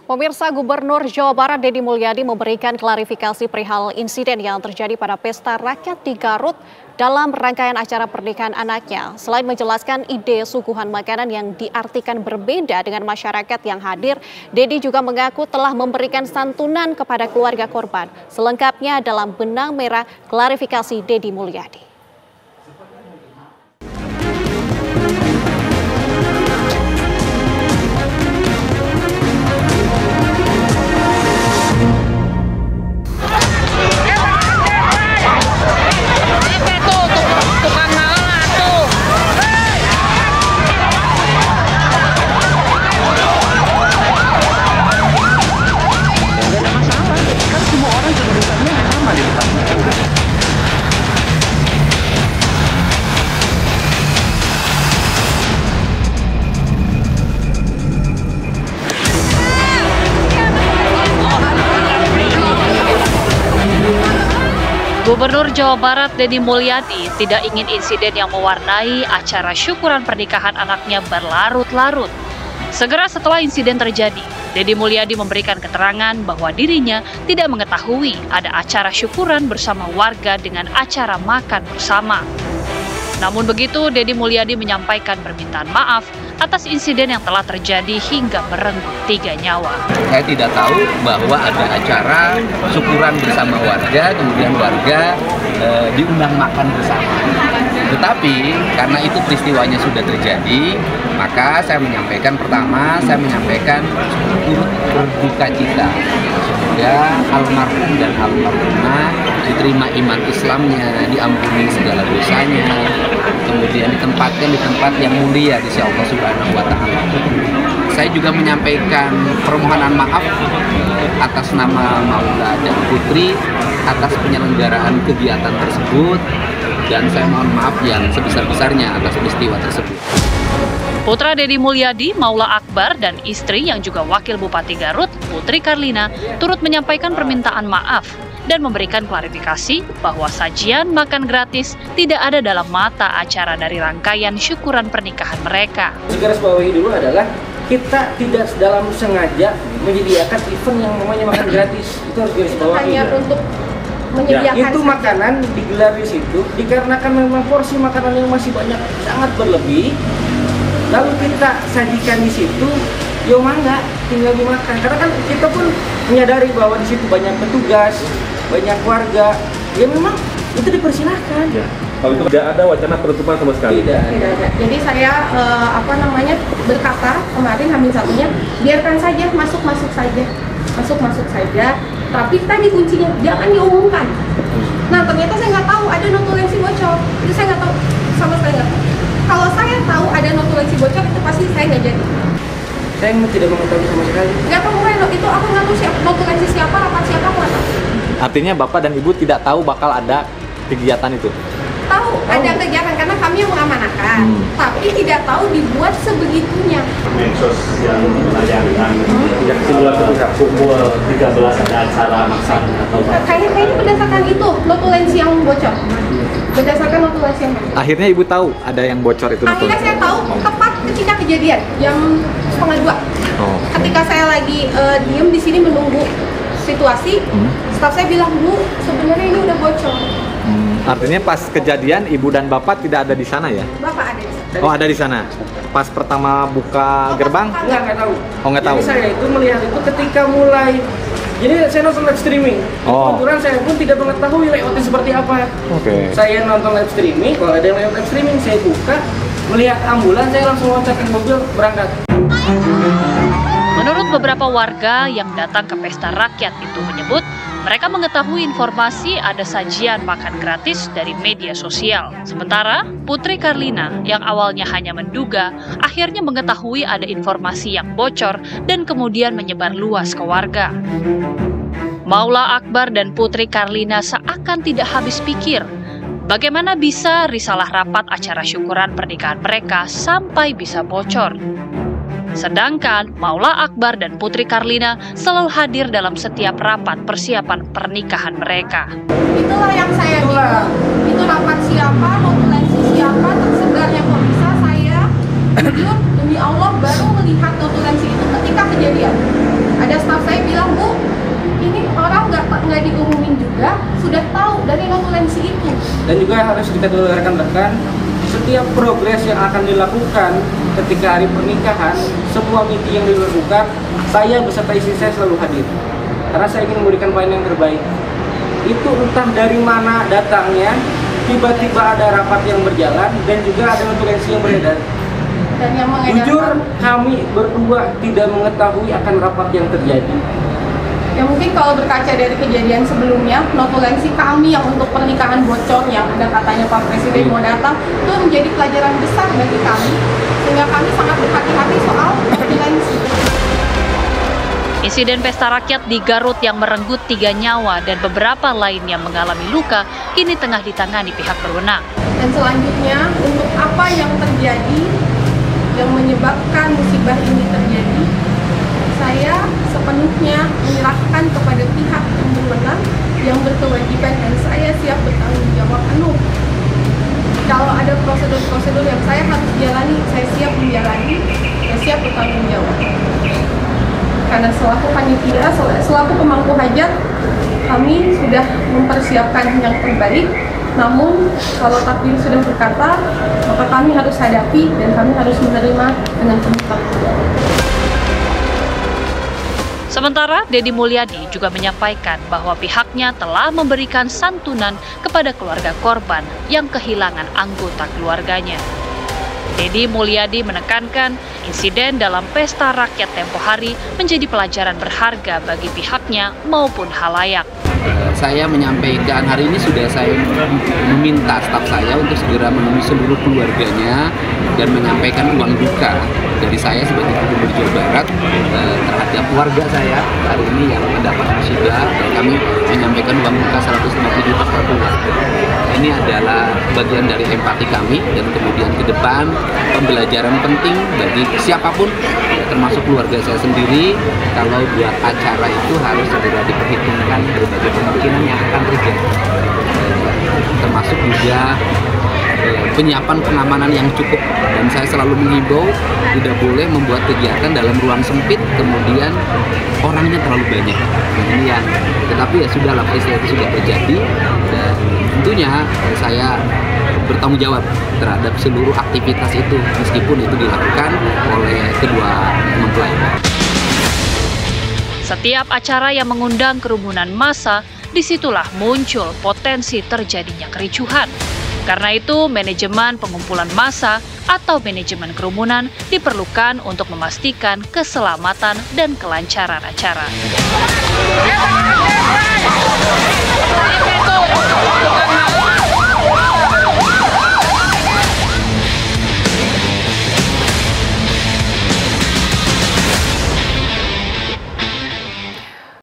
Pemirsa, Gubernur Jawa Barat Deddy Mulyadi memberikan klarifikasi perihal insiden yang terjadi pada pesta rakyat di Garut dalam rangkaian acara pernikahan anaknya. Selain menjelaskan ide suguhan makanan yang diartikan berbeda dengan masyarakat yang hadir, Deddy juga mengaku telah memberikan santunan kepada keluarga korban. Selengkapnya dalam Benang Merah Klarifikasi Deddy Mulyadi. Gubernur Jawa Barat Deddy Mulyadi tidak ingin insiden yang mewarnai acara syukuran pernikahan anaknya berlarut-larut. Segera setelah insiden terjadi, Deddy Mulyadi memberikan keterangan bahwa dirinya tidak mengetahui ada acara syukuran bersama warga dengan acara makan bersama. Namun begitu, Deddy Mulyadi menyampaikan permintaan maaf atas insiden yang telah terjadi hingga merenggut 3 nyawa. Saya tidak tahu bahwa ada acara syukuran bersama warga, kemudian warga diundang makan bersama. Tetapi karena itu peristiwanya sudah terjadi, maka saya menyampaikan turut berduka cita. Semoga almarhum dan almarhumah diterima iman Islamnya, diampuni segala dosanya, kemudian ditempatkan di tempat yang mulia di sisi Allah Subhanahu wa Ta'ala. Saya juga menyampaikan permohonan maaf atas nama Maula dan Putri atas penyelenggaraan kegiatan tersebut, dan saya mohon maaf yang sebesar-besarnya atas peristiwa tersebut. Putra Deddy Mulyadi, Maula Akbar, dan istri yang juga Wakil Bupati Garut, Putri Karlina, turut menyampaikan permintaan maaf dan memberikan klarifikasi bahwa sajian makan gratis tidak ada dalam mata acara dari rangkaian syukuran pernikahan mereka. Garis bawahi dulu adalah kita tidak dalam sengaja menyediakan event yang namanya makan gratis. Itu harus garis bawahi. Hanya untuk menyediakan itu makanan digelar di situ dikarenakan memang porsi makanan yang masih banyak, sangat berlebih. Lalu kita sajikan di situ, yo mangga tinggal dimakan. Karena kan kita pun menyadari bahwa di situ banyak petugas, banyak warga. Ya memang itu dipersilahkan. Ya. Kalau itu tidak ada wacana penutupan sama sekali. Tidak ada. Jadi saya berkata kemarin H-1-nya biarkan saja masuk saja. Tapi tadi kuncinya jangan diumumkan. Nah ternyata saya nggak tahu ada notulensi bocor. Itu saya nggak tahu, sama sekali nggak tahu. Kalau saya tahu ada notulensi bocor itu pasti saya nggak jadi. Saya tidak mengetahui sama sekali. Nggak tahu itu aku nggak tahu notulensi siapa, rapat siapa, aku nggak tahu. Artinya Bapak dan Ibu tidak tahu bakal ada kegiatan itu? Tahu ada kegiatan karena kami yang mengamanahkan, tapi tidak tahu dibuat sebegitunya. Medsos yang menayangkan yang keluar ketika pukul 13 ada acara makan atau kayaknya berdasarkan itu notulensi yang bocor. Berdasarkan notulensi yang bocor. Akhirnya Ibu tahu ada yang bocor itu? Akhirnya saya tahu tepat ketika kejadian jam 1:30. Ketika saya lagi diem di sini menunggu situasi, staf saya bilang, Bu, sebenarnya ini udah bocor. Artinya pas kejadian Ibu dan Bapak tidak ada di sana ya? Bapak ada di sana. Oh, ada di sana. Pas pertama buka gerbang? Nggak tahu. Oh, nggak tahu. Jadi saya itu melihat itu ketika mulai. Jadi saya nonton live streaming. Kebetulan saya pun tidak mengetahui layoutnya seperti apa. Saya nonton live streaming. Kalau ada yang live streaming, saya buka, melihat ambulans, saya langsung loncatin mobil berangkat. Menurut beberapa warga yang datang ke pesta rakyat itu menyebut, mereka mengetahui informasi ada sajian makan gratis dari media sosial. Sementara Putri Karlina yang awalnya hanya menduga, akhirnya mengetahui ada informasi yang bocor dan kemudian menyebar luas ke warga. Maula Akbar dan Putri Karlina seakan tidak habis pikir, bagaimana bisa risalah rapat acara syukuran pernikahan mereka sampai bisa bocor. Sedangkan Maula Akbar dan Putri Karlina selalu hadir dalam setiap rapat persiapan pernikahan mereka. Itulah yang saya bingung. Itu rapat siapa, notulensi siapa, tersebarnya kok bisa saya jujur demi Allah baru melihat notulensi itu ketika kejadian. Ada Dan juga harus diketahui rekan-rekan, setiap progres yang akan dilakukan ketika hari pernikahan, semua meeting yang dilakukan, saya beserta istri saya selalu hadir. Karena saya ingin memberikan pelayanan yang terbaik. Itu entah dari mana datangnya, tiba-tiba ada rapat yang berjalan dan juga ada notulensi yang beredar. Dan yang mengedarkan, jujur, kami berdua tidak mengetahui akan rapat yang terjadi. Ya mungkin kalau berkaca dari kejadian sebelumnya, notulensi kami yang untuk pernikahan bocor yang ada katanya Pak Presiden mau datang, itu menjadi pelajaran besar bagi kami, sehingga kami sangat berhati-hati soal notulensi. Insiden pesta rakyat di Garut yang merenggut 3 nyawa dan beberapa lainnya mengalami luka kini tengah ditangani pihak berwenang. Dan selanjutnya, untuk apa yang terjadi yang menyebabkan musibah ini terjadi, saya sepenuhnya menyerahkan kepada pihak yang berwenang yang berkewajiban dan saya siap bertanggung jawab penuh. Kalau ada prosedur-prosedur yang saya harus jalani, saya siap menjalani, saya siap bertanggung jawab. Karena selaku panitia, selaku pemangku hajat, kami sudah mempersiapkan yang terbaik. Namun, kalau takdir sudah berkata, maka kami harus hadapi dan kami harus menerima dengan penuh tanggung jawab. Sementara Deddy Mulyadi juga menyampaikan bahwa pihaknya telah memberikan santunan kepada keluarga korban yang kehilangan anggota keluarganya. Deddy Mulyadi menekankan insiden dalam pesta rakyat tempo hari menjadi pelajaran berharga bagi pihaknya maupun halayak. Saya menyampaikan hari ini sudah saya meminta staf saya untuk segera menemui seluruh keluarganya dan menyampaikan uang duka dari saya sebagai Gubernur Jawa Barat terhadap warga saya hari ini yang mendapat musibah, dan kami menyampaikan uang duka 150 juta per keluarga. Ini adalah bagian dari empati kami dan kemudian ke depan pembelajaran penting bagi siapapun, termasuk keluarga saya sendiri, kalau buat acara itu harus segera diperhitungkan berbagai kemungkinan yang akan terjadi, termasuk juga penyiapan pengamanan yang cukup. Dan saya selalu menghimbau tidak boleh membuat kegiatan dalam ruang sempit kemudian orangnya terlalu banyak. Ini yang, tetapi ya sudahlah, peristiwa itu sudah terjadi dan tentunya saya bertanggung jawab terhadap seluruh aktivitas itu meskipun itu dilakukan oleh kedua mempelai. Setiap acara yang mengundang kerumunan massa, disitulah muncul potensi terjadinya kericuhan. Karena itu, manajemen pengumpulan massa atau manajemen kerumunan diperlukan untuk memastikan keselamatan dan kelancaran acara.